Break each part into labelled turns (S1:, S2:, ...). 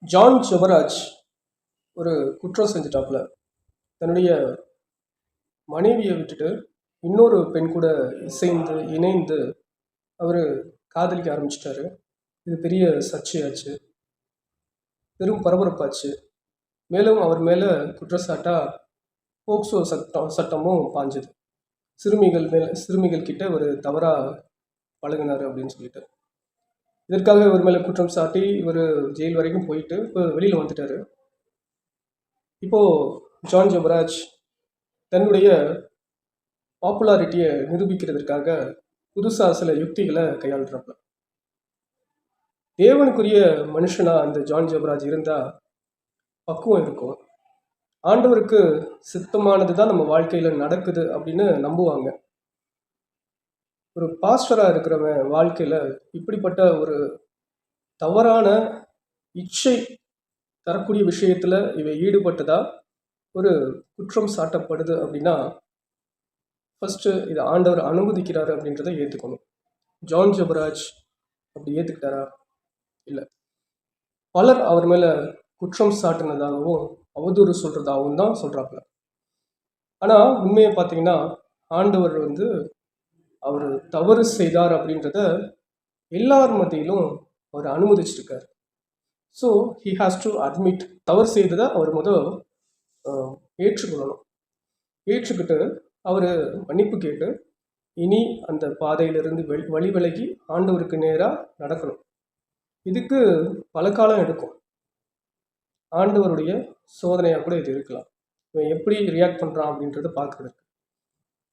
S1: John Jebaraj ஒரு குற்றம் செஞ்சுட்டாப்புல. தன்னுடைய மனைவியை விட்டுட்டு இன்னொரு பெண் கூட இணைந்து அவர் காதலிக்க ஆரம்பிச்சிட்டாரு. இது பெரிய சர்ச்சையாச்சு, பெரும் பரபரப்பாச்சு. மேலும் அவர் மேலே குற்றச்சாட்டா போக்சோ சட்டமும் பாஞ்சது. சிறுமிகள் கிட்ட ஒரு தவறாக பழகினார் அப்படின்னு சொல்லிட்டு இதற்காக இவர் மேலே குற்றம் சாட்டி இவர் ஜெயில் வரைக்கும் போயிட்டு இப்போ வெளியில் வந்துட்டார். இப்போது ஜான் ஜெபராஜ் தன்னுடைய பாப்புலாரிட்டியை நிரூபிக்கிறதுக்காக புதுசாக சில யுக்திகளை கையாளுறாப்புல. தேவனுக்குரிய மனுஷனாக அந்த ஜான் ஜெபராஜ் இருந்தால் பக்குவம் இருக்கும். ஆண்டவருக்கு சித்தமானது தான் நம்ம வாழ்க்கையில் நடக்குது அப்படின்னு நம்புவாங்க. ஒரு பாஸ்டராக இருக்கிறவன் வாழ்க்கையில் இப்படிப்பட்ட ஒரு தவறான இச்சை தரக்கூடிய விஷயத்தில் இவை ஈடுபட்டதா ஒரு குற்றம் சாட்டப்படுது அப்படின்னா ஃபஸ்ட்டு இதை ஆண்டவர் அனுமதிக்கிறாரு அப்படின்றத ஏற்றுக்கணும். ஜான் ஜெபராஜ் அப்படி ஏற்றுக்கிட்டாரா? இல்லை. பலர் அவர் மேலே குற்றம் சாட்டினதாகவும் அவதூறு சொல்கிறதாகவும் தான் சொல்கிறாப்புல. ஆனால் உண்மையை பார்த்தீங்கன்னா ஆண்டவர் அவர் தவறு செய்தார் அப்படின்றத எல்லார் மத்தியிலும் அவர் அனுமதிச்சிருக்கார். So he has to admit, தவறு செய்ததை அவர் ஏற்றுக்கொள்ளணும். ஏற்றுக்கிட்டு அவர் மன்னிப்பு கேட்டு இனி அந்த பாதையிலிருந்து வழி விலகி ஆண்டவருக்கு நேராக நடக்கணும். இதுக்கு பல காலம் எடுக்கும். ஆண்டவருடைய சோதனையாக கூட இது இருக்கலாம். இவன் எப்படி ரியாக்ட் பண்ணுறான் அப்படின்றத பார்க்குறதுக்கு.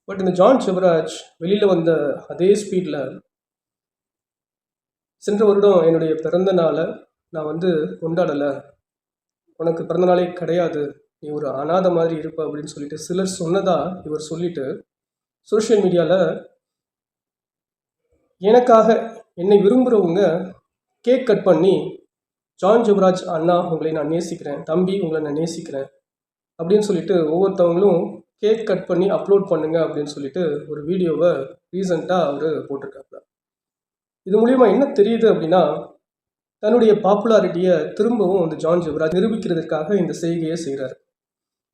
S1: பட் இந்த ஜான் ஜெபராஜ் வெளியில் வந்த அதே ஸ்பீடில் சென்ற வருடம் என்னுடைய பிறந்த நாளை நான் கொண்டாடலை, உனக்கு பிறந்த நாளே கிடையாது, நீ ஒரு அனாதை மாதிரி இருப்ப அப்படின்னு சொல்லிட்டு சிலர் சொன்னதா இவர் சொல்லிட்டு சோஷியல் மீடியாவில் எனக்காக என்னை விரும்புகிறவங்க கேக் கட் பண்ணி ஜான் ஜெபராஜ் அண்ணா உங்களை நான் நேசிக்கிறேன், தம்பி உங்களை நான் நேசிக்கிறேன் அப்படின்னு சொல்லிட்டு ஒவ்வொருத்தவங்களும் கேக் கட் பண்ணி அப்லோட் பண்ணுங்க அப்படின்னு சொல்லிட்டு ஒரு வீடியோவை ரீசண்டாக அவர் போட்டிருக்காப்புல. இது மூலிமா என்ன தெரியுது அப்படின்னா தன்னுடைய பாப்புலாரிட்டியை திரும்பவும் ஜான் ஜெபராஜ் நிரூபிக்கிறதுக்காக இந்த செய்கையை செய்கிறார்.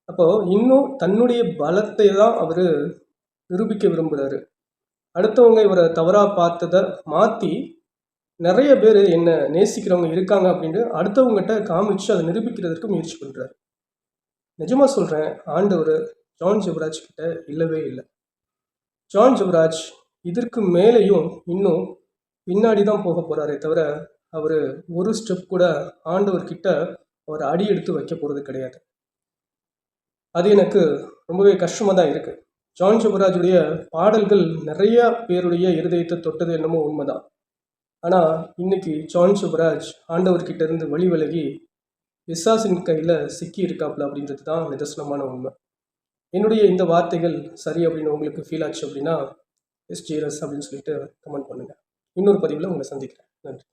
S1: அப்போது இன்னும் தன்னுடைய பலத்தை தான் அவர் நிரூபிக்க விரும்புகிறாரு. அடுத்தவங்க இவரை தவறாக பார்த்ததை மாற்றி நிறைய பேர் என்ன நேசிக்கிறவங்க இருக்காங்க அப்படின்னு அடுத்தவங்ககிட்ட காமிச்சு அதை நிரூபிக்கிறதுக்கு முயற்சி பண்ணுறாரு. நிஜமாக சொல்கிறேன், ஆண்டவர் ஜான் ஜெபராஜ் கிட்ட இல்லவே இல்லை. ஜான் ஜெபராஜ் இதற்கு மேலேயும் இன்னும் பின்னாடி தான் போக போகிறாரே தவிர அவர் ஒரு ஸ்டெப் கூட ஆண்டவர்கிட்ட அவர் அடி எடுத்து வைக்க போகிறது கிடையாது. அது எனக்கு ரொம்பவே கஷ்டமாக தான் இருக்குது. ஜான் ஜெபராஜுடைய பாடல்கள் நிறையா பேருடைய இருதயத்தை தொட்டது என்னமோ உண்மைதான். ஆனால் இன்னைக்கு ஜான் ஜெபராஜ் ஆண்டவர்கிட்ட இருந்து வழி விலகி பிசாசின் கையில் சிக்கி இருக்காப்புல அப்படின்றது தான் நிதர்சனமான உண்மை. என்னுடைய இந்த வார்த்தைகள் சரி அப்படின்னு உங்களுக்கு ஃபீல் ஆச்சு அப்படின்னா எஸ்ஜிஎஸ் அப்படின்னு சொல்லிட்டு கமெண்ட் பண்ணுங்கள். இன்னொரு பதிவில் உங்களை சந்திக்கிறேன். நன்றி.